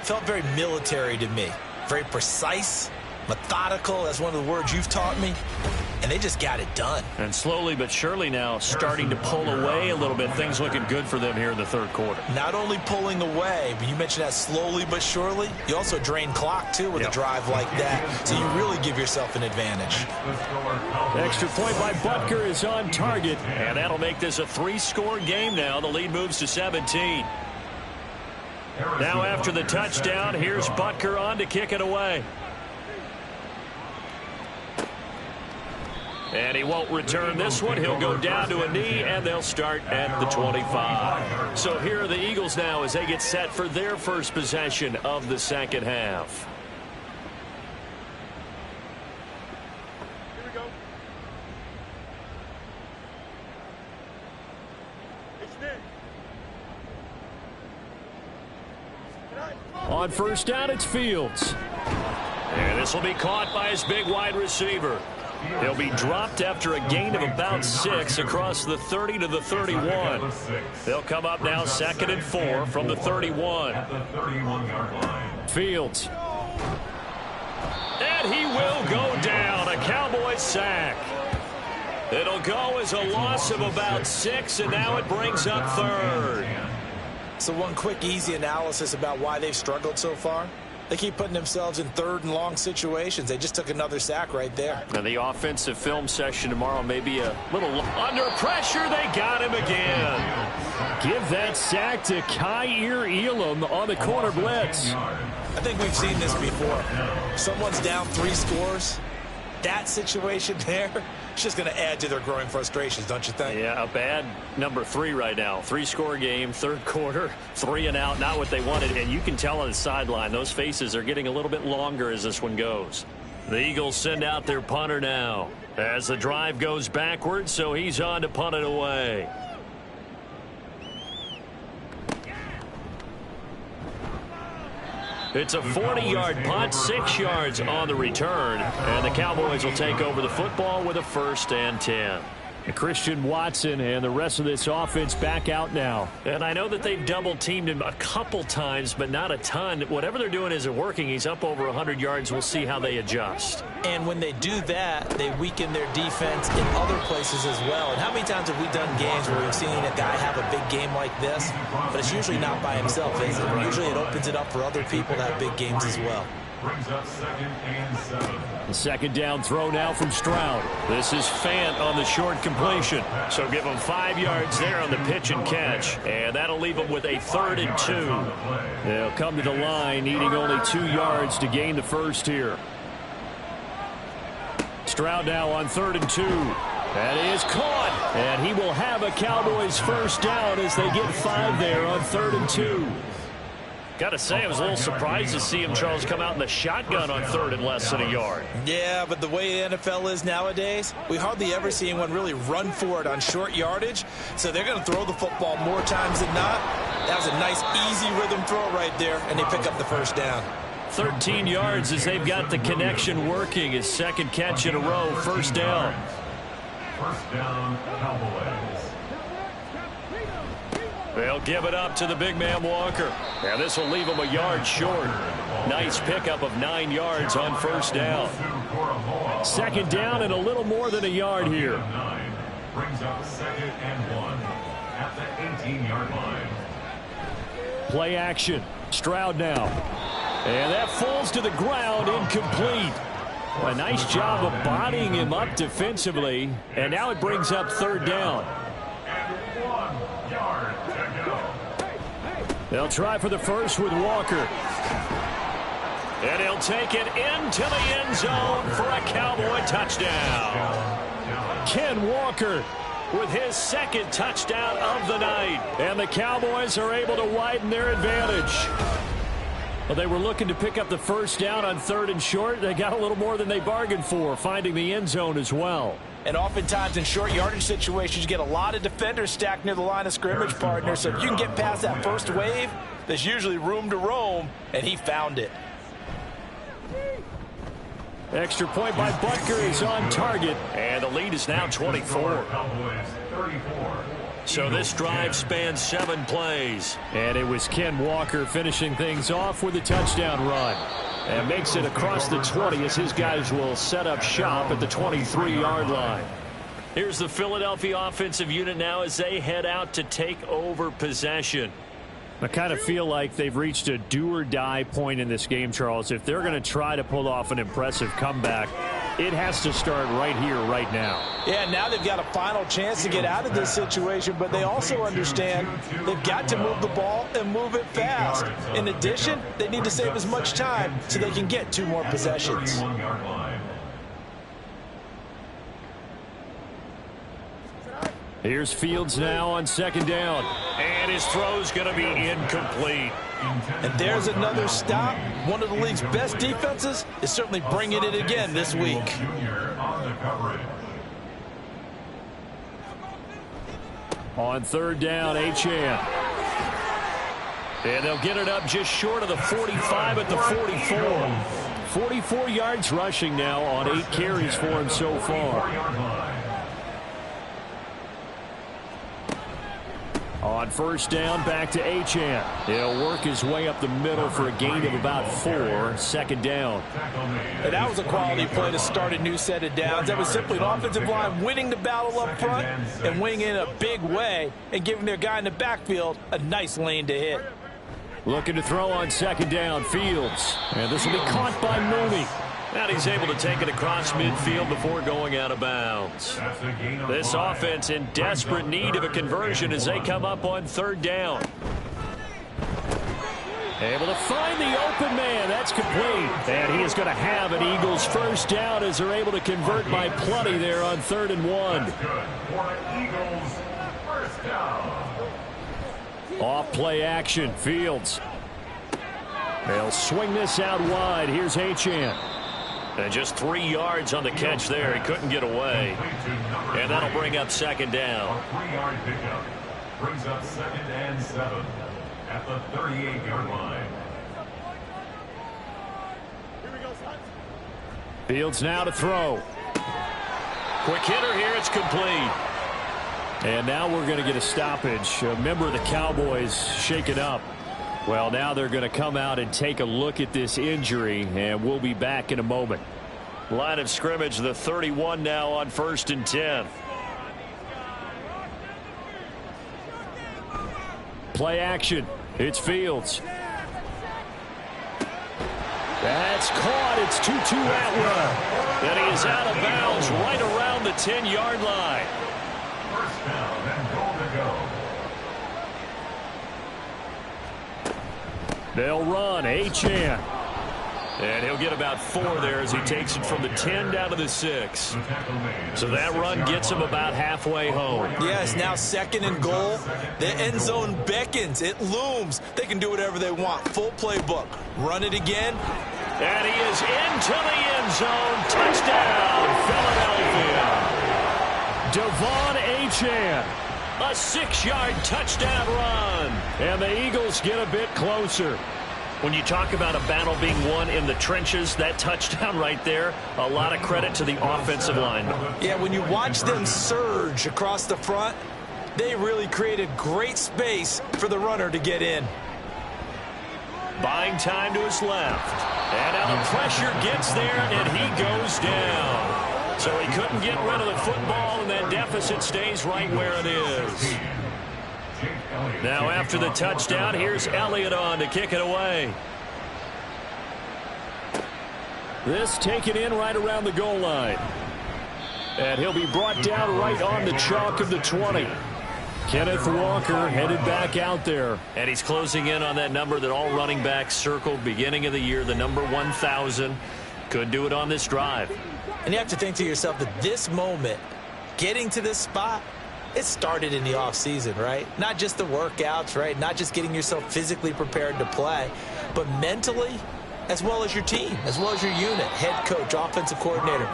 felt very military to me. Very precise, methodical, that's one of the words you've taught me. And they just got it done. And slowly but surely now starting to pull away a little bit. Things looking good for them here in the 3rd quarter. Not only pulling away, but you mentioned that slowly but surely. You also drain clock, too, with a drive like that. So you really give yourself an advantage. Extra point by Butker is on target. And that'll make this a 3-score game now. The lead moves to 17. Now after the touchdown, here's Butker on to kick it away. And he won't return this one. He'll go down to a knee, and they'll start at the 25. So here are the Eagles now as they get set for their first possession of the 2nd half. Here we go. On 1st down, it's Fields. And this will be caught by his big wide receiver. He'll be dropped after a gain of about 6 across the 30 to the 31. They'll come up now 2nd and 4 from the 31. Fields. And he will go down. A Cowboys sack. It'll go as a loss of about 6, and now it brings up 3rd. So one quick, easy analysis about why they've struggled so far. They keep putting themselves in 3rd and long situations. They just took another sack right there. Now the offensive film session tomorrow may be a little under pressure. They got him again. Give that sack to Kaiir Elam on the corner blitz. I think we've seen this before. Someone's down 3 scores. That situation there, it's just going to add to their growing frustrations, don't you think? Yeah, a bad number 3 right now. 3-score game, 3rd quarter, 3 and out, not what they wanted. And you can tell on the sideline, those faces are getting a little bit longer as this one goes. The Eagles send out their punter now as the drive goes backwards, so he's on to punt it away. It's a 40-yard punt, 6 yards on the return, and the Cowboys will take over the football with a 1st and 10. Christian Watson and the rest of this offense back out now. And I know that they've double-teamed him a couple times, but not a ton. Whatever they're doing isn't working. He's up over 100 yards. We'll see how they adjust. And when they do that, they weaken their defense in other places as well. And how many times have we done games where we've seen a guy have a big game like this, but it's usually not by himself, is it? Usually it opens it up for other people to have big games as well. Brings up 2nd and 7. The 2nd down throw now from Stroud. This is Fant on the short completion. So give him 5 yards there on the pitch and catch. And that'll leave him with a 3rd and 2. They'll come to the line, needing only 2 yards to gain the first here. Stroud now on 3rd and 2. That is caught. And he will have a Cowboys 1st down as they get 5 there on 3rd and 2. Got to say, I was a little surprised to see him, Charles, come out in the shotgun on 3rd and less than a yard. Yeah, but the way the NFL is nowadays, we hardly ever see anyone really run for it on short yardage. So they're going to throw the football more times than not. That was a nice, easy rhythm throw right there, and they pick up the 1st down. 13 yards as they've got the connection working. His 2nd catch in a row, 1st down. 1st down, Cowboys. They'll give it up to the big man Walker. And this will leave him a yard short. Nice pickup of 9 yards on 1st down. 2nd down and a little more than a yard here. Brings up 2nd and 1 at the 18-yard line. Play action. Stroud now. And that falls to the ground, incomplete. A nice job of bodying him up defensively. And now it brings up 3rd down. And 1 yard to go. They'll try for the first with Walker. And he'll take it into the end zone for a Cowboy touchdown. Ken Walker with his 2nd touchdown of the night. And the Cowboys are able to widen their advantage. Well, they were looking to pick up the 1st down on 3rd and short. They got a little more than they bargained for, finding the end zone as well. And oftentimes in short yardage situations, you get a lot of defenders stacked near the line of scrimmage, partner. So if you can get past that first wave, there's usually room to roam, and he found it. Extra point by Butker is on target. And the lead is now 24. Cowboys 34. So this drive spans 7 plays. And it was Ken Walker finishing things off with a touchdown run. And makes it across the 20 as his guys will set up shop at the 23-yard line. Here's the Philadelphia offensive unit now as they head out to take over possession. I kind of feel like they've reached a do-or-die point in this game, Charles. If they're going to try to pull off an impressive comeback, it has to start right here, right now. Yeah, now they've got a final chance to get out of this situation, but they also understand they've got to move the ball and move it fast. In addition, they need to save as much time so they can get 2 more possessions. Here's Fields now on 2nd down. And his throw's going to be incomplete. And there's another stop. One of the league's best defenses is certainly bringing it again this week. On 3rd down, Achane. And they'll get it up just short of the 45 at the 44. 44 yards rushing now on 8 carries for him so far. On 1st down, back to Achane. He'll work his way up the middle for a gain of about 4. 2nd down. And that was a quality play to start a new set of downs. That was simply an offensive line winning the battle up front and winning in a big way and giving their guy in the backfield a nice lane to hit. Looking to throw on 2nd down, Fields. And this will be caught by Mooney. And he's able to take it across midfield before going out of bounds. This offense in desperate need of a conversion as they come up on 3rd down. Able to find the open man. That's complete. And he is going to have an Eagles 1st down as they're able to convert by plenty there on 3rd and 1. Off play action. Fields. They'll swing this out wide. Here's Achane. And just 3 yards on the catch there. He couldn't get away. And that'll bring up 2nd down. 3-yard pickup brings up 2nd and 7 at the 38-yard line. Fields now to throw. Quick hitter here. It's complete. And now we're going to get a stoppage. A member of the Cowboys shaken up. Well, now they're going to come out and take a look at this injury, and we'll be back in a moment. Line of scrimmage, the 31 now on 1st and 10. Play action. It's Fields. That's caught. It's Tutu Atwell. And he is out of bounds right around the 10-yard line. First down and goal to go. They'll run. Achane. And he'll get about 4 there as he takes it from the 10 down to the 6. So that run gets him about halfway home. Yes, now 2nd and goal. The end zone beckons. It looms. They can do whatever they want. Full playbook. Run it again. And he is into the end zone. Touchdown, Philadelphia. Devon Achane. A 6-yard touchdown run. And the Eagles get a bit closer. When you talk about a battle being won in the trenches, that touchdown right there, a lot of credit to the offensive line. Yeah, when you watch them surge across the front, they really created great space for the runner to get in. Buying time to his left. And now the pressure gets there, and he goes down. So he couldn't get rid of the football, and that deficit stays right where it is. Now after the touchdown, here's Elliott on to kick it away. This taken in right around the goal line. And he'll be brought down right on the chalk of the 20. Kenneth Walker headed back out there. And he's closing in on that number that all running backs circled beginning of the year, the number 1,000. Could do it on this drive. And you have to think to yourself that this moment, getting to this spot, it started in the offseason, right? Not just the workouts, right? Not just getting yourself physically prepared to play, but mentally, as well as your team, as well as your unit, head coach, offensive coordinator.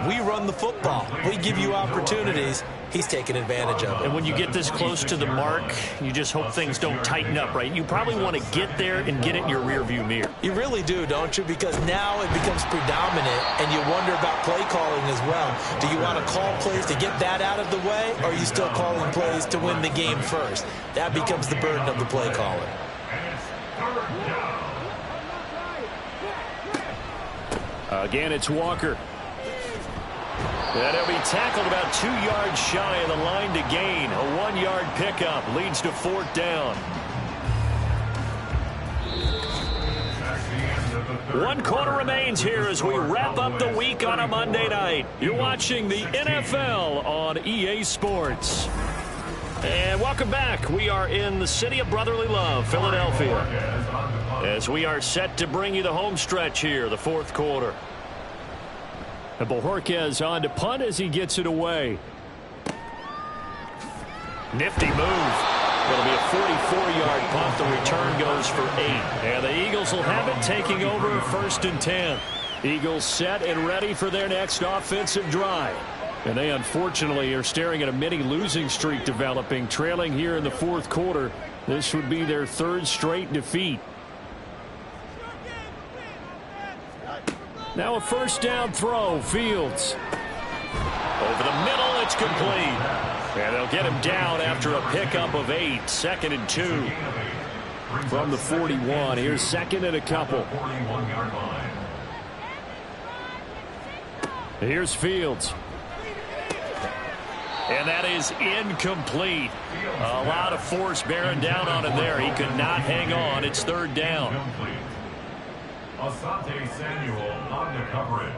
We run the football. We give you opportunities. He's taking advantage of it. And when you get this close to the mark, you just hope things don't tighten up, right? You probably want to get there and get it in your rearview mirror. You really do, don't you? Because now it becomes predominant, and you wonder about play calling as well. Do you want to call plays to get that out of the way, or are you still calling plays to win the game first? That becomes the burden of the play caller. Again, it's Walker. And he'll be tackled about 2 yards shy of the line to gain. A 1-yard pickup leads to 4th down. 1 quarter remains here as we wrap up the week on a Monday night. You're watching the NFL on EA Sports. And welcome back. We are in the city of brotherly love, Philadelphia, as we are set to bring you the home stretch here, the 4th quarter. And Bojorquez on to punt as he gets it away. Nifty move. It'll be a 44-yard punt. The return goes for 8. And the Eagles will have it, taking over 1st and 10. Eagles set and ready for their next offensive drive. And they unfortunately are staring at a mini losing streak developing, trailing here in the 4th quarter. This would be their 3rd straight defeat. Now a 1st down throw. Fields. Over the middle, it's complete. And they'll get him down after a pickup of 8. 2nd and 2. From the 41. Here's 2nd and a couple. Here's Fields. And that is incomplete. A lot of force bearing down on him there. He could not hang on. It's 3rd down. Asante Samuel on the coverage.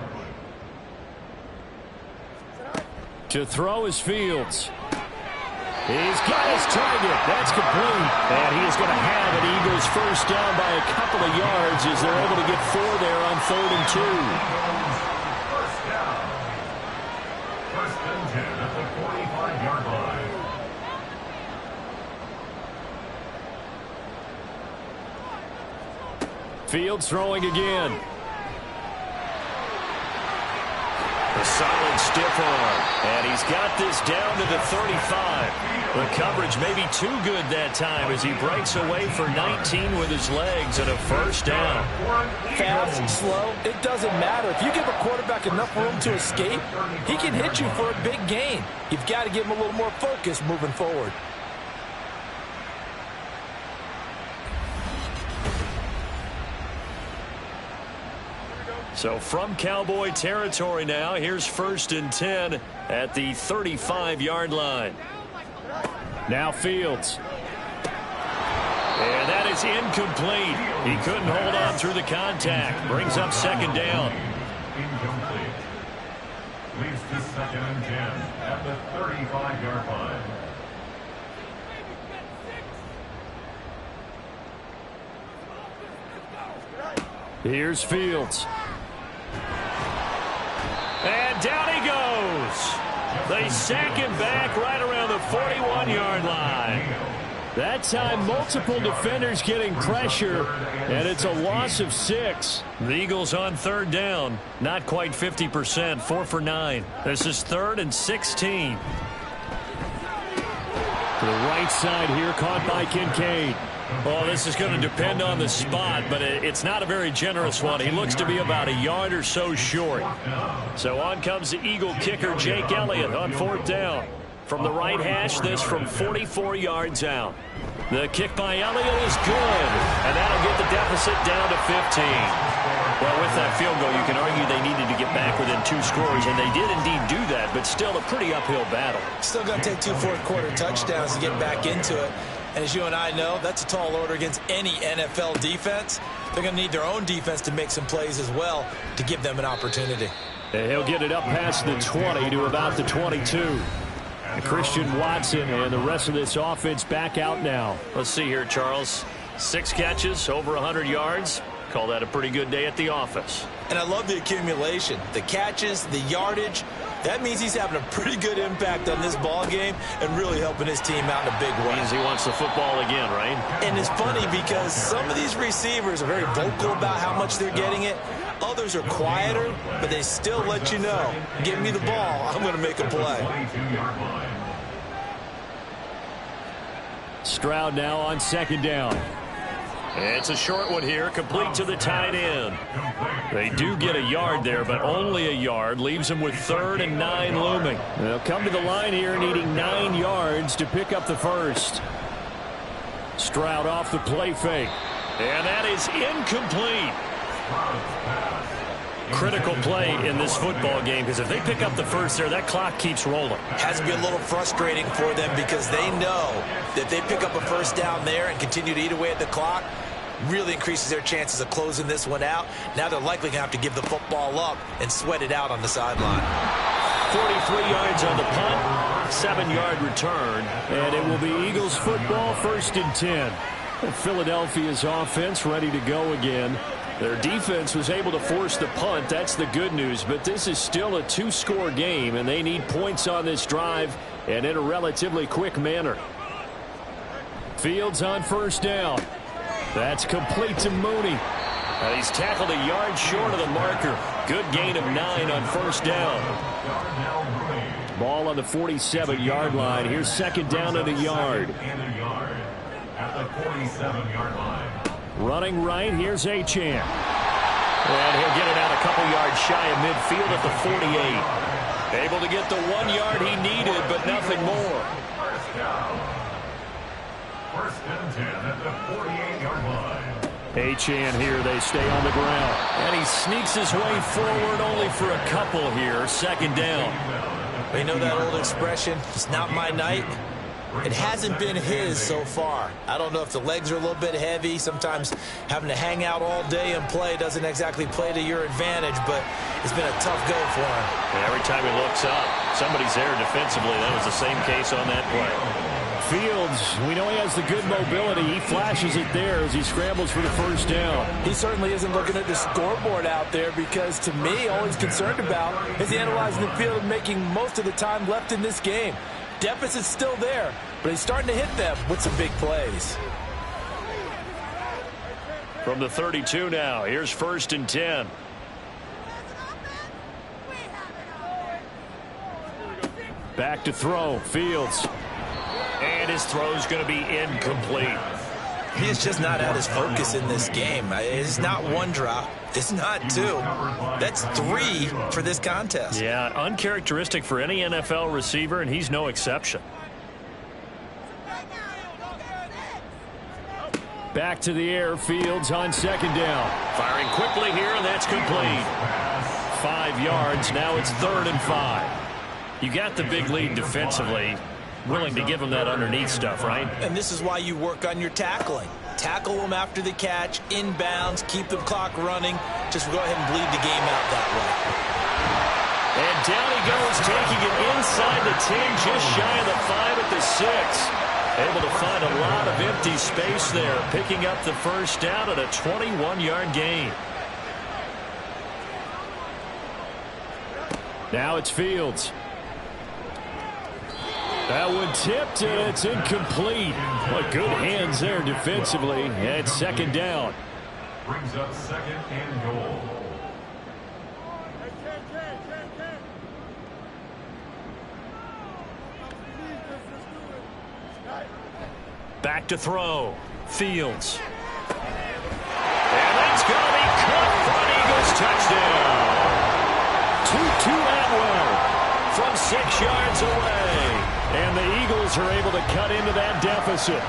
To throw is Fields. He's got his target. That's complete. And he is going to have an Eagles 1st down by a couple of yards as they're able to get 4 there on 3rd and 2. First down. 1st and 10 at the 45-yard line. Fields throwing again. A solid stiff arm. And he's got this down to the 35. The coverage may be too good that time as he breaks away for 19 with his legs and a first down. Fast, slow, it doesn't matter. If you give a quarterback enough room to escape, he can hit you for a big gain. You've got to give him a little more focus moving forward. So from Cowboy territory now, here's 1st and 10 at the 35-yard line. Now Fields. And that is incomplete. He couldn't hold on through the contact. Brings up 2nd down. Incomplete. Leads to 2nd and 10 at the 35-yard line. Here's Fields. And down he goes. They sack him back right around the 41-yard line. That time, multiple defenders getting pressure, and it's a loss of 6. The Eagles on 3rd down. Not quite 50%, 4 for 9. This is 3rd and 16. To the right side here, caught by Kincaid. Well, this is going to depend on the spot, but it's not a very generous one. He looks to be about a yard or so short. So on comes the Eagle kicker, Jake Elliott, on 4th down. From the right hash, this from 44 yards out. The kick by Elliott is good, and that'll get the deficit down to 15. Well, with that field goal, you can argue they needed to get back within 2 scores, and they did indeed do that, but still a pretty uphill battle. Still going to take 2 fourth-quarter touchdowns to get back into it. And as you and I know, that's a tall order against any NFL defense. They're going to need their own defense to make some plays as well to give them an opportunity. And he'll get it up past the 20 to about the 22. Christian Watson and the rest of this offense back out now. Let's see here, Charles. 6 catches, over 100 yards. Call that a pretty good day at the office. And I love the accumulation, the catches, the yardage. That means he's having a pretty good impact on this ball game and really helping his team out in a big way. Means he wants the football again, right? And it's funny because some of these receivers are very vocal about how much they're getting it. Others are quieter, but they still let you know, give me the ball, I'm going to make a play. Stroud now on 2nd down. It's a short one here, complete to the tight end. They do get a yard there, but only a yard. Leaves them with 3rd and 9 looming. They'll come to the line here needing 9 yards to pick up the first. Stroud off the play fake. And that is incomplete. Critical play in this football game, because if they pick up the first there, that clock keeps rolling. Has to be a little frustrating for them because they know that if they pick up a first down there and continue to eat away at the clock, really increases their chances of closing this one out. Now they're likely going to have to give the football up and sweat it out on the sideline. 43 yards on the punt, 7-yard return. And it will be Eagles football, 1st and 10. Philadelphia's offense ready to go again. Their defense was able to force the punt. That's the good news. But this is still a 2-score game, and they need points on this drive and in a relatively quick manner. Fields on 1st down. That's complete to Mooney. And he's tackled a yard short of the marker. Good gain of 9 on 1st down. Ball on the 47-yard line. Here's 2nd down and a yard. At the 47-yard line. Running right, here's Achane. And he'll get it out a couple yards shy of midfield at the 48. Able to get the 1 yard he needed, but nothing more. First down. 1st and 10 at the 48-yard line. Achane here, they stay on the ground. And he sneaks his way forward only for a couple here. 2nd down. You know that old expression, it's not my night. It hasn't been his so far. I don't know if the legs are a little bit heavy. Sometimes having to hang out all day and play doesn't exactly play to your advantage, but it's been a tough go for him. And every time he looks up, somebody's there defensively. That was the same case on that play. Fields, we know he has the good mobility. He flashes it there as he scrambles for the 1st down. He certainly isn't looking at the scoreboard out there because, to me, all he's concerned about is analyzing the field and making most of the time left in this game. Deficit's still there, but he's starting to hit them with some big plays. From the 32 now, here's 1st and 10. Back to throw. Fields. And his throw's going to be incomplete. He is just not at his focus in this game. It's not one drop. It's not two. That's three for this contest. Yeah, uncharacteristic for any NFL receiver, and he's no exception. Back to the air. Fields on second down. Firing quickly here, and that's complete. 5 yards. Now it's 3rd and 5. You got the big lead defensively. Willing to give him that underneath stuff, right? And this is why you work on your tackling. Tackle them after the catch, inbounds, keep the clock running. Just go ahead and bleed the game out that way. And down he goes, taking it inside the 10, just shy of the 5 at the 6. Able to find a lot of empty space there, picking up the first down at a 21-yard gain. Now it's Fields. That one tipped, and it's incomplete. What good hands there defensively. And second down. Brings up 2nd and goal. Back to throw. Fields. And that's going to be caught for an Eagles touchdown. Tutu Atwell From 6 yards away. And the Eagles are able to cut into that deficit.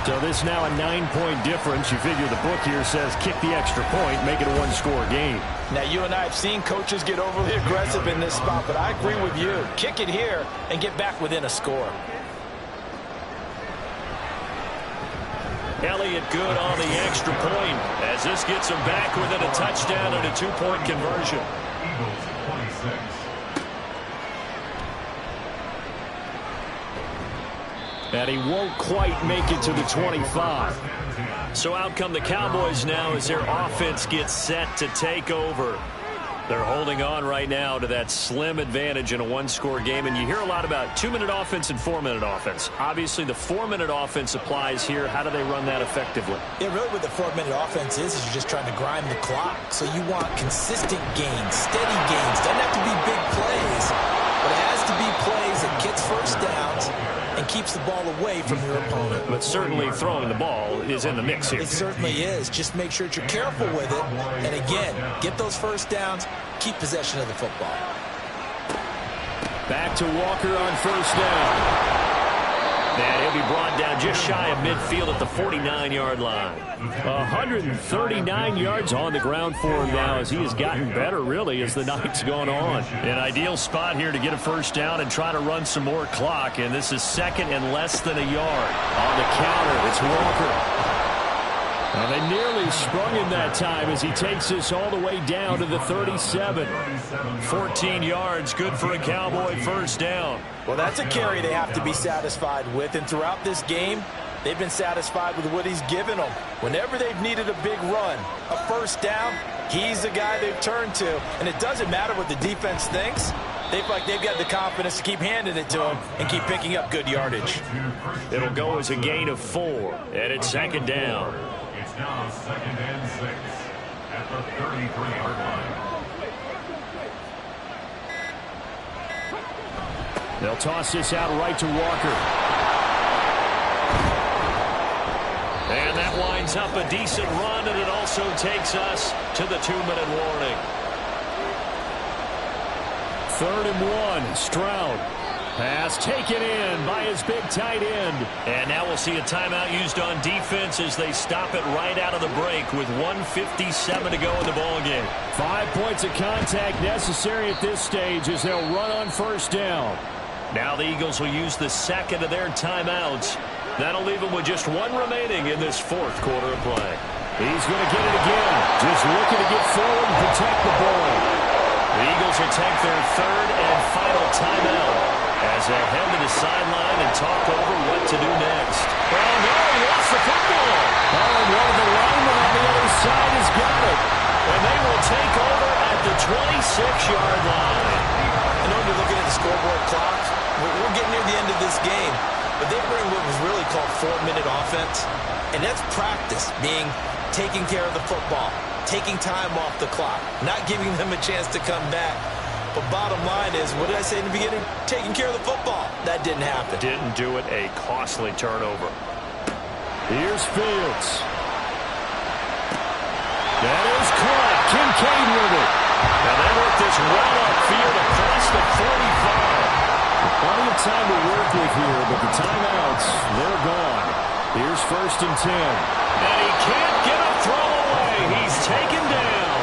So this now a 9-point difference. You figure the book here says kick the extra point, make it a one-score game. Now, you and I have seen coaches get overly aggressive in this spot, but I agree with you. Kick it here and get back within a score. Elliott good on the extra point as this gets him back within a touchdown and a 2-point conversion. Eagles 26. And he won't quite make it to the 25. So out come the Cowboys now as their offense gets set to take over. They're holding on right now to that slim advantage in a one-score game. And you hear a lot about 2-minute offense and 4-minute offense. Obviously, the 4-minute offense applies here. How do they run that effectively? Yeah, really what the 4-minute offense is you're just trying to grind the clock. So you want consistent gains, steady gains. Doesn't have to be big plays, but it has to be plays that gets first downs and keeps the ball away from your opponent. But certainly throwing the ball is in the mix here. It certainly is. Just make sure that you're careful with it. And again, get those first downs, keep possession of the football. Back to Walker on first down. And he'll be brought down just shy of midfield at the 49-yard line. 139 yards on the ground for him now as he has gotten better, really, as the night's gone on. An ideal spot here to get a first down and try to run some more clock. And this is 2nd and less than a yard. On the counter, it's Walker. And they nearly sprung him that time as he takes this all the way down to the 37. 14 yards, good for a Cowboy first down. Well, that's a carry they have to be satisfied with. And throughout this game, they've been satisfied with what he's given them. Whenever they've needed a big run, a first down, he's the guy they've turned to. And it doesn't matter what the defense thinks. They feel like they've got the confidence to keep handing it to him and keep picking up good yardage. It'll go as a gain of 4, and it's second down. It's now 2nd and 6 at the 33-yard line. They'll toss this out right to Walker. And that winds up a decent run, and it also takes us to the 2-minute warning. 3rd and 1, Stroud. Pass taken in by his big tight end. And now we'll see a timeout used on defense as they stop it right out of the break with 1:57 to go in the ballgame. 5 points of contact necessary at this stage as they'll run on first down. Now the Eagles will use the second of their timeouts. That'll leave them with just 1 remaining in this 4th quarter of play. He's going to get it again. Just looking to get forward and protect the ball. The Eagles will take their 3rd and final timeout as they head to the sideline and talk over what to do next. Oh, no, he lost the football. Oh, and one of the linemen on the other side has got it. And they will take over at the 26-yard line. I know you're looking at the scoreboard clock. We're getting near the end of this game. But they bring what was really called 4-minute offense. And that's practice, being taking care of the football, taking time off the clock, not giving them a chance to come back. But bottom line is, what did I say in the beginning? Taking care of the football. That didn't happen. Didn't do it. A costly turnover. Here's Fields. That is caught. Kincaid with it. And they work this well upfield across the 45. Plenty of time to work with here, but the timeouts, they're gone. Here's 1st and 10. And he can't get a throw away. He's taken down.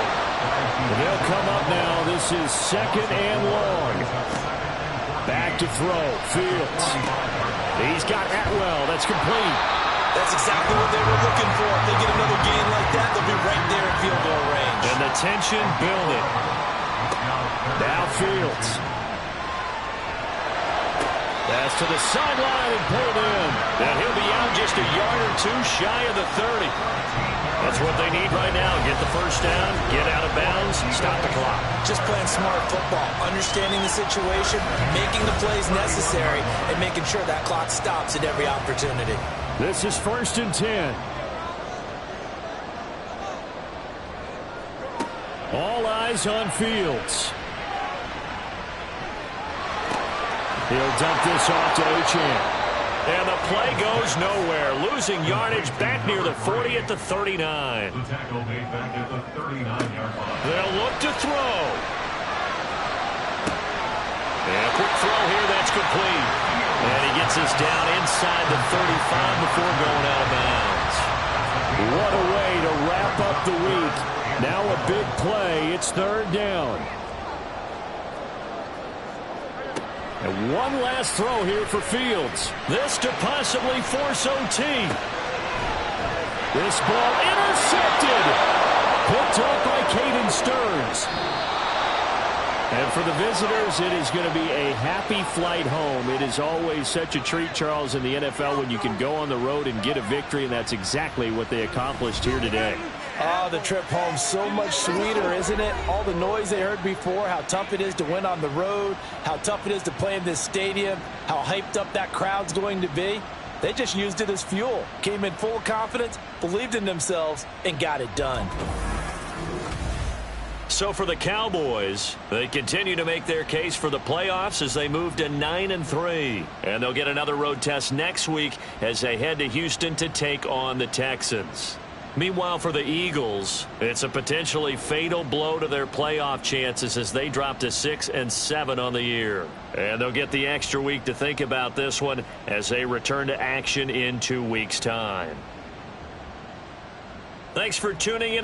And they'll come up now. This is 2nd and long. Back to throw. Fields. He's got Atwell. That's complete. That's exactly what they were looking for. If they get another gain like that, they'll be right there in field goal range. And the tension building. Now Fields. That's to the sideline and pulled in. And he'll be out just a yard or two shy of the 30. That's what they need right now. Get the first down, get out of bounds, stop the clock. Just playing smart football, understanding the situation, making the plays necessary, and making sure that clock stops at every opportunity. This is 1st and 10. All eyes on Fields. He'll dump this off to Achane. And the play goes nowhere. Losing yardage back near the 40 at the 39. The tackle made back at the 39-yard line. They'll look to throw. And a quick throw here, that's complete. And he gets us down inside the 35 before going out of bounds. What a way to wrap up the week. Now a big play. It's 3rd down. And one last throw here for Fields. This to possibly force OT. This ball intercepted. Picked off by Caden Stearns. And for the visitors, it is going to be a happy flight home. It is always such a treat, Charles, in the NFL when you can go on the road and get a victory, and that's exactly what they accomplished here today. Oh, the trip home so much sweeter, isn't it? All the noise they heard before, how tough it is to win on the road, how tough it is to play in this stadium, how hyped up that crowd's going to be. They just used it as fuel, came in full of confidence, believed in themselves, and got it done. So for the Cowboys, they continue to make their case for the playoffs as they move to 9-3. And they'll get another road test next week as they head to Houston to take on the Texans. Meanwhile, for the Eagles, it's a potentially fatal blow to their playoff chances as they drop to 6-7 on the year. And they'll get the extra week to think about this one as they return to action in 2 weeks' time. Thanks for tuning in.